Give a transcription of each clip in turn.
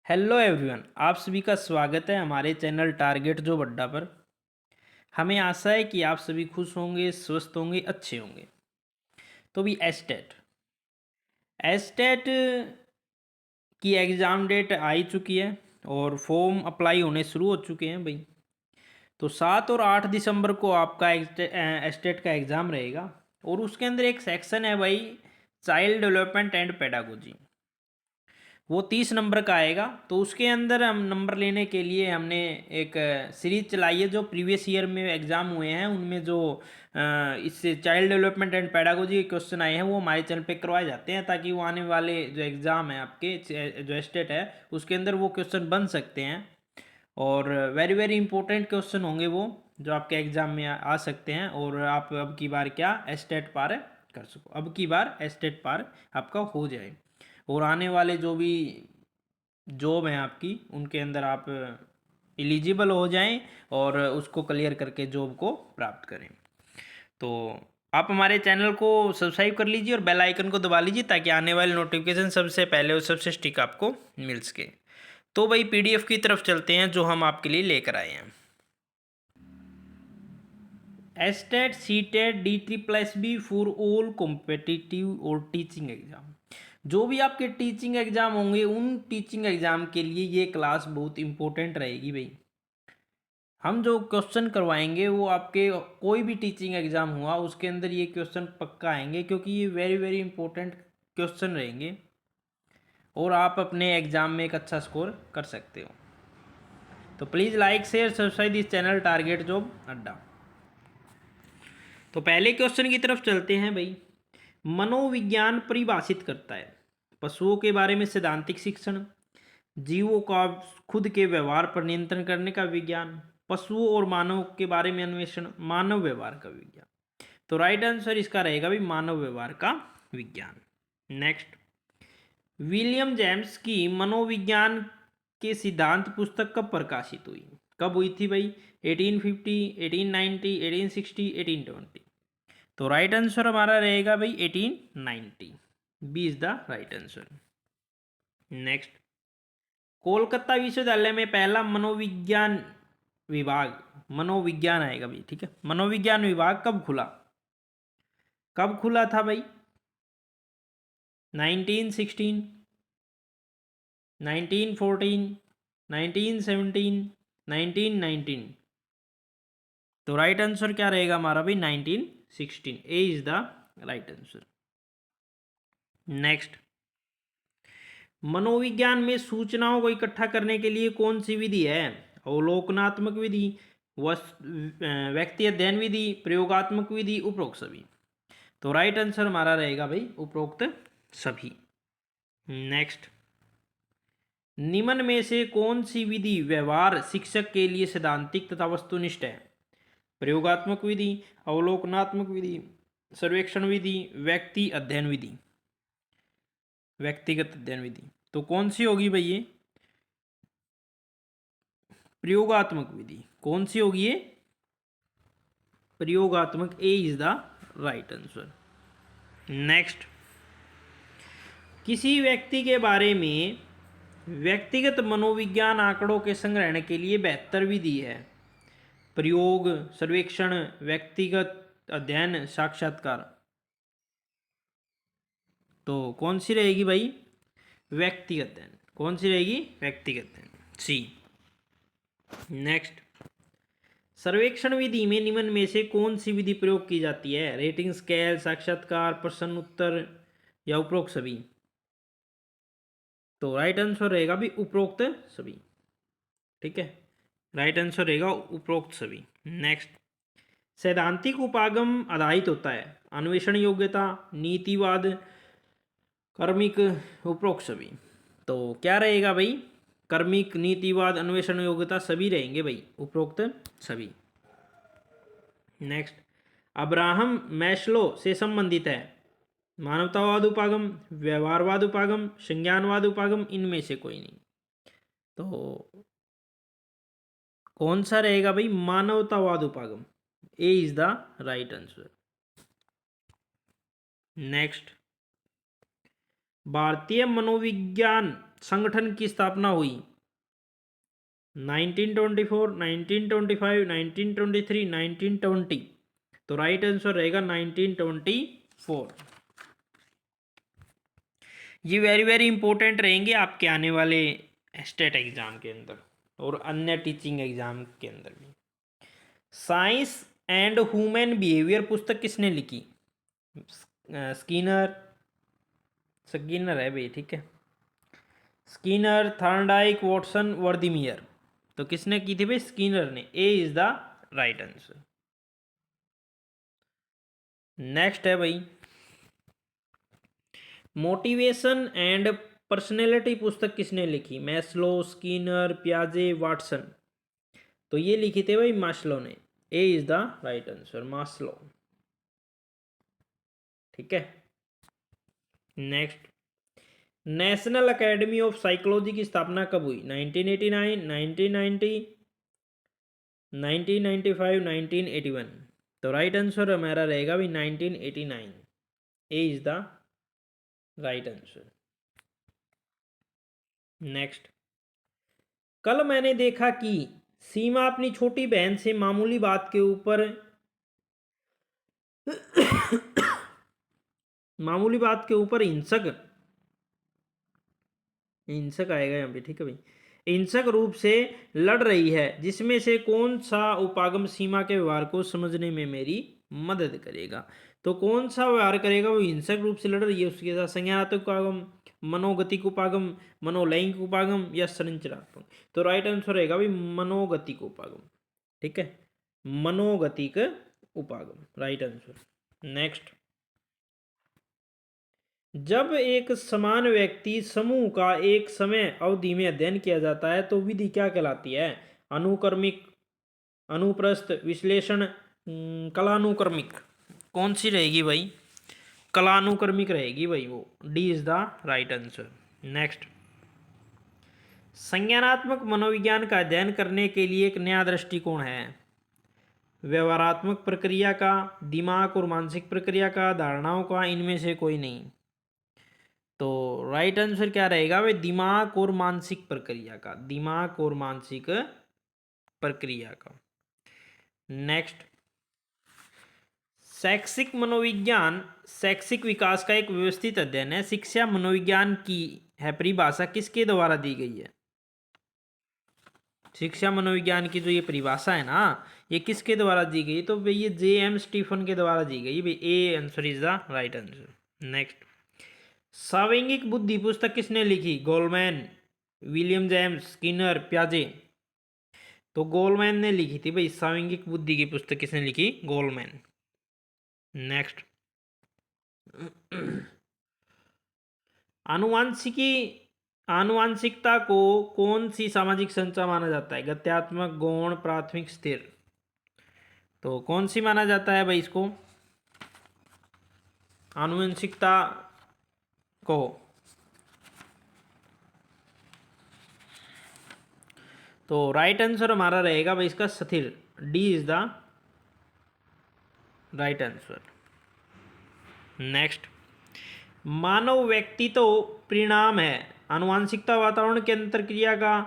Hello everyone, आप सभी का स्वागत है हमारे चैनल टारगेट जो अड्डा पर। हमें आशा है कि आप सभी खुश होंगे, स्वस्थ होंगे, अच्छे होंगे। तो भी एस्टेट एस्टेट की एग्ज़ाम डेट आई चुकी है और फॉर्म अप्लाई होने शुरू हो चुके हैं भाई। तो 7 और 8 दिसंबर को आपका एस्टेट का एग्ज़ाम रहेगा और उसके अंदर एक सेक्शन है भाई, चाइल्ड डेवलपमेंट एंड पेडागोजी। वो 30 नंबर का आएगा। तो उसके अंदर हम नंबर लेने के लिए हमने एक सीरीज चलाई है जो प्रीवियस ईयर में एग्ज़ाम हुए हैं, उनमें जो इससे चाइल्ड डेवलपमेंट एंड पेडागोजी के क्वेश्चन आए हैं वो हमारे चैनल पे करवाए जाते हैं, ताकि वो आने वाले जो एग्ज़ाम है आपके जो स्टेट है उसके अंदर वो क्वेश्चन बन सकते हैं। और वेरी वेरी इंपॉर्टेंट क्वेश्चन होंगे वो, जो आपके एग्ज़ाम में आ सकते हैं। और आप अब की बार क्या स्टेट पार कर सको, अब की बार स्टेट पार आपका हो जाए और आने वाले जो भी जॉब हैं आपकी उनके अंदर आप एलिजिबल हो जाएं और उसको क्लियर करके जॉब को प्राप्त करें। तो आप हमारे चैनल को सब्सक्राइब कर लीजिए और बेल आइकन को दबा लीजिए, ताकि आने वाले नोटिफिकेशन सबसे पहले और सबसे स्टिक आपको मिल सके। तो भाई पीडीएफ की तरफ चलते हैं जो हम आपके लिए लेकर आए हैं। Estate CTET D++B for all competitive और टीचिंग एग्जाम। जो भी आपके टीचिंग एग्जाम होंगे उन टीचिंग एग्जाम के लिए ये क्लास बहुत इंपॉर्टेंट रहेगी भाई। हम जो क्वेश्चन करवाएंगे वो आपके कोई भी टीचिंग एग्जाम हुआ उसके अंदर ये क्वेश्चन पक्का आएंगे, क्योंकि ये वेरी वेरी इंपॉर्टेंट क्वेश्चन रहेंगे और आप अपने एग्जाम में एक अच्छा स्कोर कर सकते हो। तो please like share subscribe this channel target job अड्डा। तो पहले क्वेश्चन की तरफ चलते हैं भाई। मनोविज्ञान परिभाषित करता है पशुओं के बारे में सैद्धांतिक शिक्षण, जीवों का खुद के व्यवहार पर नियंत्रण करने का विज्ञान, पशुओं और मानव के बारे में अन्वेषण, मानव व्यवहार का विज्ञान। तो राइट आंसर इसका रहेगा भाई मानव व्यवहार का विज्ञान। नेक्स्ट, विलियम जेम्स की मनोविज्ञान के सिद्धांत पुस्तक कब प्रकाशित हुई? कब हुई थी भाई? 1850, 1890, 1860, 1820। तो राइट आंसर हमारा रहेगा भाई 1890। B is the right answer. Next, Kolkata विश्वविद्यालय में पहला मनोविज्ञान विभाग, मनोविज्ञान आएगा भाई, ठीक है, मनोविज्ञान विभाग कब खुला? कब खुला था भाई? 1916, 1914, 1917, 1919। तो राइट आंसर क्या रहेगा हमारा भाई? 1916। A is the right answer. Next, मनोविज्ञान में सूचनाओं को इकट्ठा करने के लिए कौन सी विधि है? अवलोकनात्मक विधि, व्यक्ति अध्ययन विधि, प्रयोगात्मक विधि, उपरोक्त सभी। तो राइट आंसर हमारा रहेगा भाई उपरोक्त सभी। नेक्स्ट, निम्न में से कौन सी विधि व्यवहार शिक्षक के लिए सैद्धांतिक तथा वस्तुनिष्ठ है? प्रयोगात्मक विधि, अवलोकनात्मक विधि, सर्वेक्षण विधि, व्यक्ति अध्ययन विधि, व्यक्तिगत अध्ययन विधि। तो कौन सी होगी भाई ये? प्रयोगात्मक विधि। कौन सी होगी ये? प्रयोगात्मक। A is the right answer. Next, किसी व्यक्ति के बारे में व्यक्तिगत मनोविज्ञान आंकड़ों के संग्रहण के लिए बेहतर विधि है? प्रयोग, सर्वेक्षण, व्यक्तिगत अध्ययन, साक्षात्कार। तो कौन सी रहेगी भाई? व्यक्तिगत अध्ययन। कौन सी रहेगी? व्यक्तिगत अध्ययन, सी। नेक्स्ट, सर्वेक्षण विधि में निम्न में से कौन सी विधि प्रयोग की जाती है? रेटिंग स्केल, साक्षात्कार, प्रश्न उत्तर या उपरोक्त सभी। तो राइट आंसर रहेगा भी उपरोक्त सभी, ठीक है, राइट आंसर रहेगा उपरोक्त सभी। नेक्स्ट, सैद्धांतिक उपागम आधारित होता है अन्वेषण योग्यता, नीतिवाद, कर्मिक, उपरोक्त सभी। तो क्या रहेगा भाई? कर्मिक, नीतिवाद, अन्वेषण योग्यता सभी रहेंगे भाई, उपरोक्त सभी। नेक्स्ट, अब्राहम मैस्लो से संबंधित है मानवतावाद उपागम, व्यवहारवाद उपागम, संज्ञानवाद उपागम, इनमें से कोई नहीं। तो कौन सा रहेगा भाई? मानवतावाद उपागम। A is the right answer. Next, भारतीय मनोविज्ञान संगठन की स्थापना हुई? 1924, 1925, 1923, 1920। तो राइट आंसर रहेगा 1924। ये वेरी वेरी इंपॉर्टेंट रहेंगे आपके आने वाले स्टेट एग्जाम के अंदर और अन्य टीचिंग एग्जाम के अंदर भी। साइंस एंड ह्यूमन बिहेवियर पुस्तक किसने लिखी? स्किनर, स्किनर है भाई, ठीक है। Skinner, Thorndike, Watson, Wertheimer. तो किसने की थी भाई? स्किनर ने। A is the right answer. Next है भाई, मोटिवेशन एंड पर्सनैलिटी पुस्तक किसने लिखी? मैस्लो, स्किनर, पियाजे, वाटसन। तो ये लिखी थे भाई मास्लो ने। A is the right answer, Maslow. ठीक है। Next, national academy of psychology की स्थापना कब हुई? 1989, 1990, 1995, 1981। तो राइट आंसर हमारा रहेगा भी 1989। A is the right answer. Next, कल मैंने देखा कि सीमा अपनी छोटी बहन से मामूली बात के ऊपर मामूली बात के ऊपर हिंसक, हिंसक आएगा यहाँ पे, ठीक है भाई, हिंसक रूप से लड़ रही है, जिसमें से कौन सा उपागम सीमा के व्यवहार को समझने में मेरी मदद करेगा? तो कौन सा व्यवहार करेगा? वो हिंसक रूप से लड़ रही है उसके साथ, संज्ञानात्मक उपागम, मनोगतिक उपागम, मनोलैंगिक उपागम या संरचनात्मक। तो राइट आंसर रहेगा भाई मनोगतिक उपागम। ठीक है, मनोगतिक उपागम राइट आंसर। नेक्स्ट, जब एक समान व्यक्ति समूह का एक समय अवधि में अध्ययन किया जाता है तो विधि क्या कहलाती है? अनुक्रमिक, अनुप्रस्थ, विश्लेषण, कलानुक्रमिक। कौन सी रहेगी भाई? कलानुक्रमिक रहेगी भाई, वो D is the right answer. Next, संज्ञानात्मक मनोविज्ञान का अध्ययन करने के लिए एक नया दृष्टिकोण है। व्यवहारात्मक प्रक्रिया का, दिमाग और मानसिक प्रक्रिया का, धारणाओं का, इनमें से कोई नहीं। तो राइट आंसर क्या रहेगा भाई? दिमाग और मानसिक प्रक्रिया का, दिमाग और मानसिक प्रक्रिया का। नेक्स्ट, शैक्षिक मनोविज्ञान शैक्षिक विकास का एक व्यवस्थित अध्ययन है। शिक्षा मनोविज्ञान की है परिभाषा किसके द्वारा दी गई है? शिक्षा मनोविज्ञान की जो ये परिभाषा है ना, ये किसके द्वारा दी गई? तो भाई ये J.M. स्टीफन के द्वारा दी गई भाई। A answer is the right answer. Next, साविंगिक बुद्धि पुस्तक किसने लिखी? गोलमैन, विलियम जेम्स, स्किनर, प्याजे। तो गोलमैन ने लिखी थी भाई साविंगिक बुद्धि की पुस्तक। किसने लिखी? गोलमैन। नेक्स्ट, आनुवांशिकी, आनुवांशिकता को कौन सी सामाजिक संरचना माना जाता है? गत्यात्मक, गौण, प्राथमिक, स्थिर। तो कौन सी माना जाता है भाई इसको, आनुवंशिकता को? तो राइट आंसर हमारा रहेगा भाई इसका स्थिर। D is the right answer. Next, मानव व्यक्ति तो परिणाम है आनुवांशिकता, वातावरण के अंतर क्रिया का,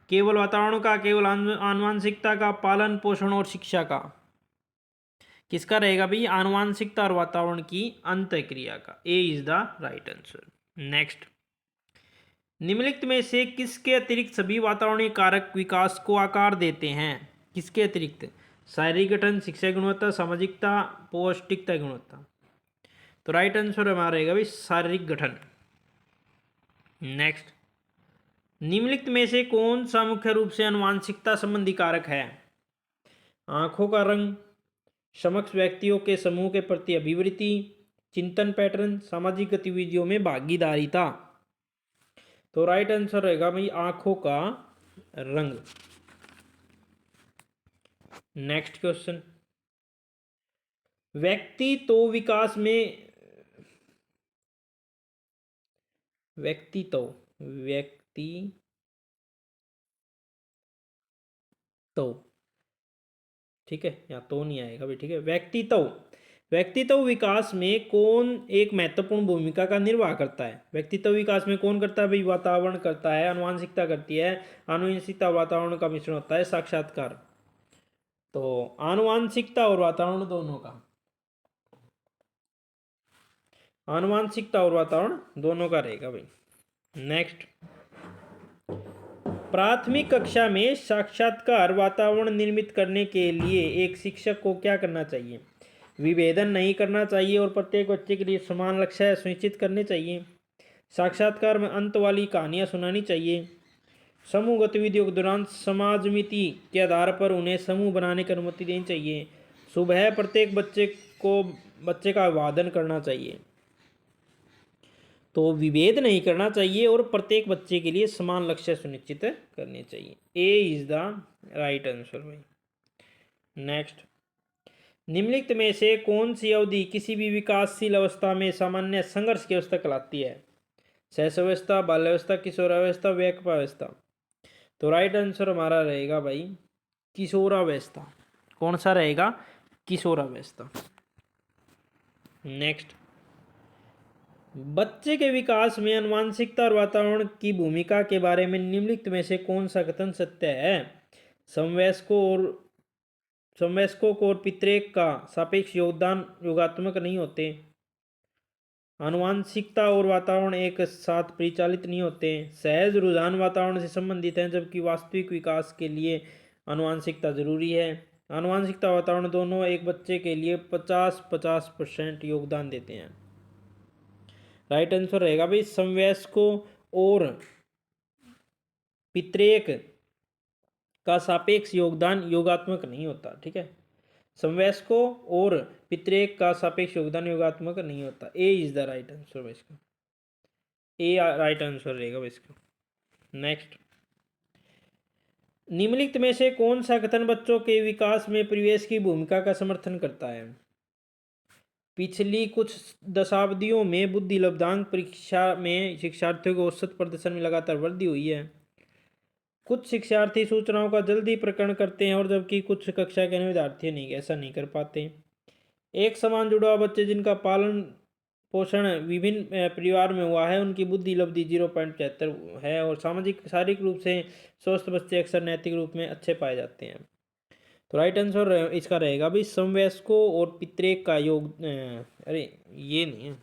केवल वातावरण का, केवल आनुवांशिकता का, पालन पोषण और शिक्षा का। किसका रहेगा भाई? आनुवांशिकता और वातावरण की अंतर क्रिया का। A is the right answer. Next, निम्नलिखित में से किसके अतिरिक्त सभी वातावरणीय कारक विकास को आकार देते हैं? किसके अतिरिक्त? शारीरिक गठन, शिक्षा गुणवत्ता, सामाजिकता, पौष्टिकता गुणवत्ता। तो राइट आंसर हमारा रहेगा भाई शारीरिक गठन। नेक्स्ट, निम्नलिखित में से कौन सा मुख्य रूप से आनुवांशिकता संबंधी कारक है? आंखों का रंग, समक्ष व्यक्तियों के समूह के प्रति अभिवृत्ति, चिंतन पैटर्न, सामाजिक गतिविधियों में भागीदारिता। तो राइट आंसर रहेगा भाई आंखों का रंग। नेक्स्ट क्वेश्चन, व्यक्ति तो विकास में, व्यक्ति तो, व्यक्ति तो, ठीक है, यहाँ तो नहीं आएगा भाई, ठीक है। व्यक्ति तो व्यक्तित्व विकास में कौन एक महत्वपूर्ण भूमिका का निर्वाह करता है? व्यक्तित्व विकास में कौन करता है भाई? वातावरण करता है, आनुवंशिकता करती है, आनुवंशिकता वातावरण का मिश्रण होता है, साक्षात्कार। तो आनुवंशिकता और वातावरण दोनों का, आनुवंशिकता और वातावरण दोनों का रहेगा भाई। नेक्स्ट, प्राथमिक कक्षा में साक्षात्कार वातावरण निर्मित करने के लिए एक शिक्षक को क्या करना चाहिए? विभेदन नहीं करना चाहिए और प्रत्येक बच्चे के लिए समान लक्ष्य सुनिश्चित करने चाहिए। साक्षात्कार में अंत वाली कहानियाँ सुनानी चाहिए। समूह गतिविधियों के दौरान समाजमिति के आधार पर उन्हें समूह बनाने की अनुमति देनी चाहिए। सुबह प्रत्येक बच्चे का अभिवादन करना चाहिए। तो विभेद नहीं करना चाहिए और प्रत्येक बच्चे के लिए समान लक्ष्य सुनिश्चित करने चाहिए। ए इज द राइट आंसर भाई। नेक्स्ट, निम्नलिखित में से कौन सी अवधि किसी भी विकासशील अवस्था में सामान्य संघर्ष की अवस्था कहलाती है? शैशवावस्था, बाल्यावस्था, किशोरावस्था, वयस्कावस्था। तो राइट आंसर हमारा रहेगा भाई किशोरावस्था। कौन सा रहेगा? किशोरावस्था। नेक्स्ट, बच्चे के विकास में आनुवंशिकता और वातावरण की भूमिका के बारे में निम्नलिखित में से कौन सा कथन सत्य है? समवयस्कों को और पितृक का सापेक्ष योगदान योगात्मक नहीं होते। आनुवंशिकता और वातावरण एक साथ परिचालित नहीं होते। सहज रुझान वातावरण से संबंधित हैं, जबकि वास्तविक विकास के लिए आनुवंशिकता जरूरी है। आनुवंशिकता वातावरण दोनों एक बच्चे के लिए 50-50% योगदान देते हैं। राइट आंसर रहेगा भाई समवयस्कों और पितृक का सापेक्ष योगदान योगात्मक नहीं होता। ठीक है, समवयस्कों और पितृक का सापेक्ष योगदान योगात्मक नहीं होता। ए इज द राइट आंसर भाई इसका। ए राइट आंसर रहेगा भाई इसका। नेक्स्ट, निम्नलिखित में से कौन सा कथन बच्चों के विकास में परिवेश की भूमिका का समर्थन करता है? पिछली कुछ दशाब्दियों में बुद्धि लब्धांक परीक्षा में शिक्षार्थियों के औसत प्रदर्शन में लगातार वृद्धि हुई है। कुछ शिक्षार्थी सूचनाओं का जल्दी प्रकरण करते हैं और जबकि कुछ कक्षा के अन्य विद्यार्थी ऐसा नहीं कर पाते। एक समान जुड़वा बच्चे जिनका पालन पोषण विभिन्न परिवार में हुआ है, उनकी बुद्धि लब्धि 0.75 है और सामाजिक शारीरिक रूप से स्वस्थ बच्चे अक्सर नैतिक रूप में अच्छे पाए जाते हैं। तो राइट आंसर इसका रहेगा भाई समवयस्कों और पितृक का योग अरे ये नहीं है,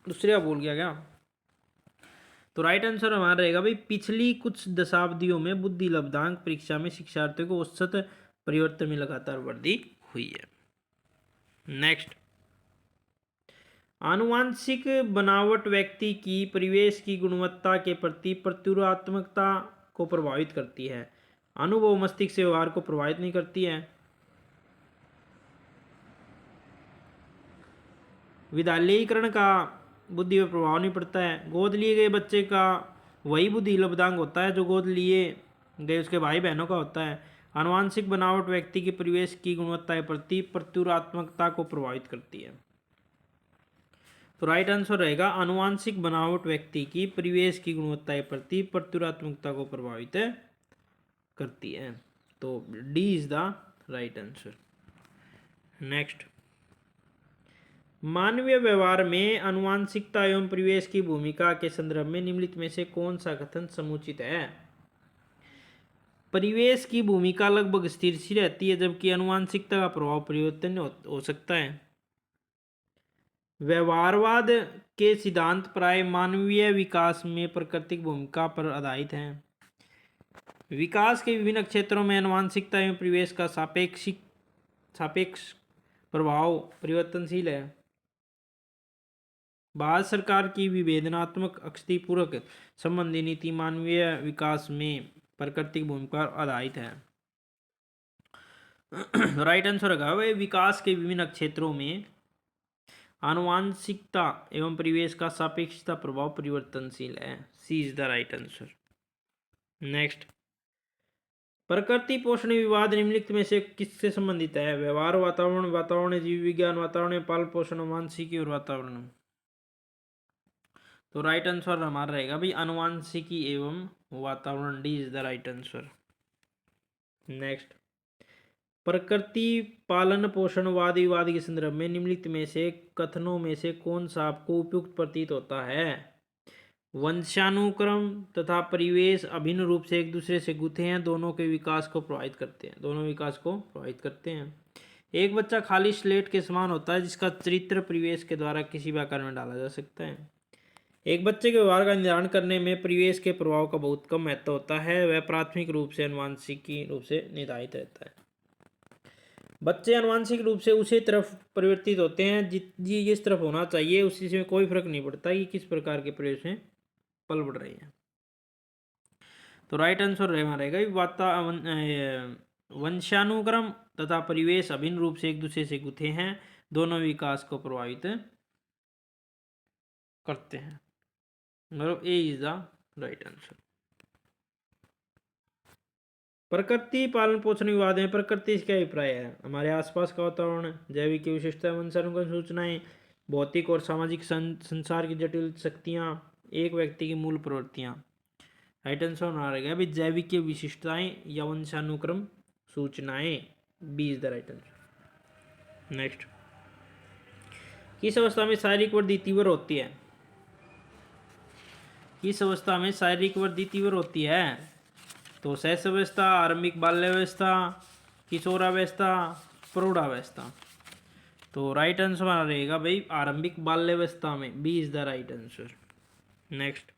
दूसरे बोल गया क्या? तो राइट आंसर हमारा रहेगा भाई पिछली कुछ दशाब्दियों में बुद्धि लब्धांक परीक्षा में शिक्षार्थियों को औसत परिवर्तन में लगातार वृद्धि हुई है। नेक्स्ट, आनुवांशिक बनावट व्यक्ति की परिवेश की गुणवत्ता के प्रति प्रत्युत्पादकता को प्रभावित करती है। अनुभव मस्तिष्क से व्यवहार को प्रभावित नहीं करती है। विद्यालयीकरण का बुद्धि पर प्रभाव नहीं पड़ता है। गोद लिए गए बच्चे का वही बुद्धि लब्धांक होता है जो गोद लिए गए उसके भाई बहनों का होता है। आनुवांशिक बनावट व्यक्ति के परिवेश की गुणवत्ता के प्रति प्रत्युत्पादकता को प्रभावित करती है। तो राइट आंसर रहेगा आनुवांशिक बनावट व्यक्ति की परिवेश की गुणवत्ता के प्रति प्रत्युत्पादकता को प्रभावित करती है। तो D is the right answer. Next, मानवीय व्यवहार में आनुवांशिकता एवं परिवेश की भूमिका के संदर्भ में निम्नलिखित में से कौन सा कथन समुचित है? परिवेश की भूमिका लगभग स्थिर सी रहती है, जबकि आनुवांशिकता का प्रभाव परिवर्तन हो सकता है। व्यवहारवाद के सिद्धांत प्राय मानवीय विकास में प्राकृतिक भूमिका पर आधारित हैं। विकास के विभिन्न क्षेत्रों में आनुवांशिकता एवं परिवेश का सापेक्ष प्रभाव परिवर्तनशील है। भारत सरकार की विभेदनात्मक अक्षतिपूरक संबंधी नीति मानवीय विकास में प्राकृतिक भूमिका पर आधारित है। राइट आंसर होगा वे विकास के विभिन्न क्षेत्रों में आनुवांशिकता एवं परिवेश का सापेक्षता प्रभाव परिवर्तनशील है। C is the right answer. Next, प्रकृति पोषण विवाद निम्नलिखित में से किससे संबंधित है? व्यवहार, वातावरण, वातावरण जीव विज्ञान, वातावरण पालन पोषण, आनुवांशिकी और वातावरण। तो राइट आंसर हमारा रहेगा भाई आनुवांशिकी एवं वातावरण। D is the right answer. Next, प्रकृति पालन पोषण वाद विवाद के संदर्भ में निम्नलिखित में से कथनों में से कौन सा आपको उपयुक्त प्रतीत होता है? वंशानुक्रम तथा परिवेश अभिन्न रूप से एक दूसरे से गुथे हैं, दोनों के विकास को प्रभावित करते हैं, दोनों विकास को प्रभावित करते हैं। एक बच्चा खाली स्लेट के समान होता है जिसका चरित्र परिवेश के द्वारा किसी भी आकार में डाला जा सकता है। एक बच्चे के व्यवहार का निर्धारण करने में परिवेश के प्रभाव का बहुत कम महत्व होता है, वह प्राथमिक रूप से आनुवंशिकी रूप से निर्धारित रहता है। बच्चे आनुवंशिक रूप से उसी तरफ परिवर्तित होते हैं जिस तरफ होना चाहिए, उसी से कोई फर्क नहीं पड़ता कि किस प्रकार के परिवेश में पल बढ़ रही हैं। तो राइट आंसर रहेगा वंशानुक्रम तथा परिवेश अभिन्न रूप से एक दूसरे से गुथे हैं, दोनों विकास को प्रभावित करते हैं। मतलब ए इज द राइट आंसर। प्रकृति पालन पोषण विवाद में प्रकृति से क्या अभिप्राय है? हमारे आसपास का वातावरण, जैविक की विशेषता, वंशानुक्रम सूचनाएं, भौतिक और सामाजिक संसार की जटिल शक्तियां, एक व्यक्ति की मूल प्रवृत्तियां। राइट आंसर होना रहेगा अभी जैविक की विशिष्टताएं या वंशानुक्रम सूचनाएं, B is the right answer. Next, किस अवस्था में शारीरिक वृद्धि तीव्र होती है? किस अवस्था में शारीरिक वृद्धि तीव्र होती है? तो शैशवावस्था, आरंभिक बाल्यावस्था, किशोरावस्था, प्रौढ़ावस्था। तो राइट आंसर हमारा रहेगा भाई आरंभिक बाल्यावस्था में, B is the right answer. Next,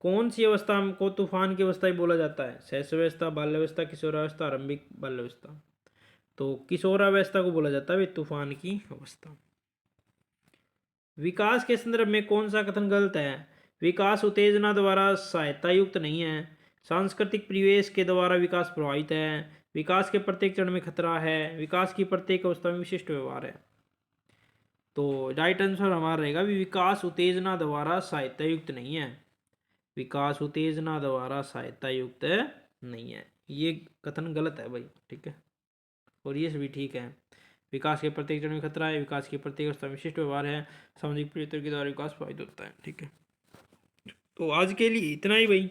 कौन सी अवस्था को तूफान की अवस्था ही बोला जाता है? शैशवावस्था, बाल्यावस्था, किशोरावस्था, आरंभिक बाल्यावस्था। तो किशोरावस्था को बोला जाता है भाई तूफान की अवस्था। विकास के संदर्भ में कौन सा कथन गलत है? विकास उत्तेजना द्वारा सहायता युक्त नहीं है, सांस्कृतिक परिवेश के द्वारा विकास प्रभावित है, विकास के प्रत्येक चरण में खतरा है, विकास की प्रत्येक अवस्था में विशिष्ट व्यवहार है। तो राइट आंसर हमारा रहेगा विकास उत्तेजना द्वारा सहायता युक्त नहीं है, विकास उत्तेजना द्वारा सहायता युक्त नहीं है, ये कथन गलत है भाई, ठीक है। और ये भी ठीक है, विकास के प्रत्येक चरण में खतरा है, विकास की प्रत्येक अवस्था में विशिष्ट व्यवहार है, सामाजिक परिवर्तन के द्वारा विकास प्रभावित होता है, ठीक है। तो आज के लिए इतना ही भाई।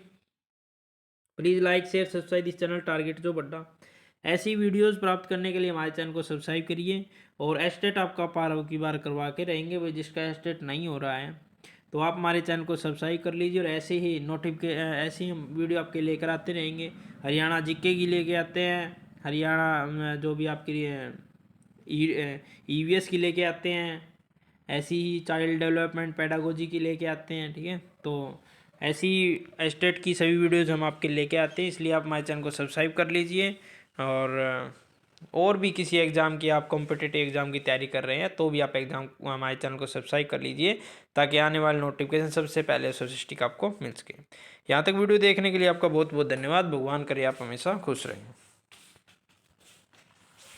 Please like share subscribe this channel target जो बड्डा। ऐसी वीडियोस प्राप्त करने के लिए हमारे चैनल को सब्सक्राइब करिए। और एस्टेट आपका पार की बार करवा के रहेंगे भाई, जिसका एस्टेट नहीं हो रहा है तो आप हमारे चैनल को सब्सक्राइब कर लीजिए। और ऐसे ही ऐसी हम वीडियो आपके लेकर आते रहेंगे। हरियाणा जीके की लेके आते हैं, हरियाणा जो भी आपकी EVS की लेके आते हैं, ऐसी ही चाइल्ड डेवलपमेंट पेडागोजी की लेके आते हैं, ठीक है। तो ऐसी एस्टेट की सभी वीडियोस हम आपके लेके आते हैं, इसलिए आप हमारे चैनल को सब्सक्राइब कर लीजिए। और भी किसी एग्ज़ाम की आप कॉम्पिटिटिव एग्ज़ाम की तैयारी कर रहे हैं तो भी आप एग्ज़ाम हमारे चैनल को सब्सक्राइब कर लीजिए, ताकि आने वाले नोटिफिकेशन सबसे पहले स्टैटिस्टिक आपको मिल सके। यहाँ तक वीडियो देखने के लिए आपका बहुत बहुत धन्यवाद। भगवान करे आप हमेशा खुश रहें।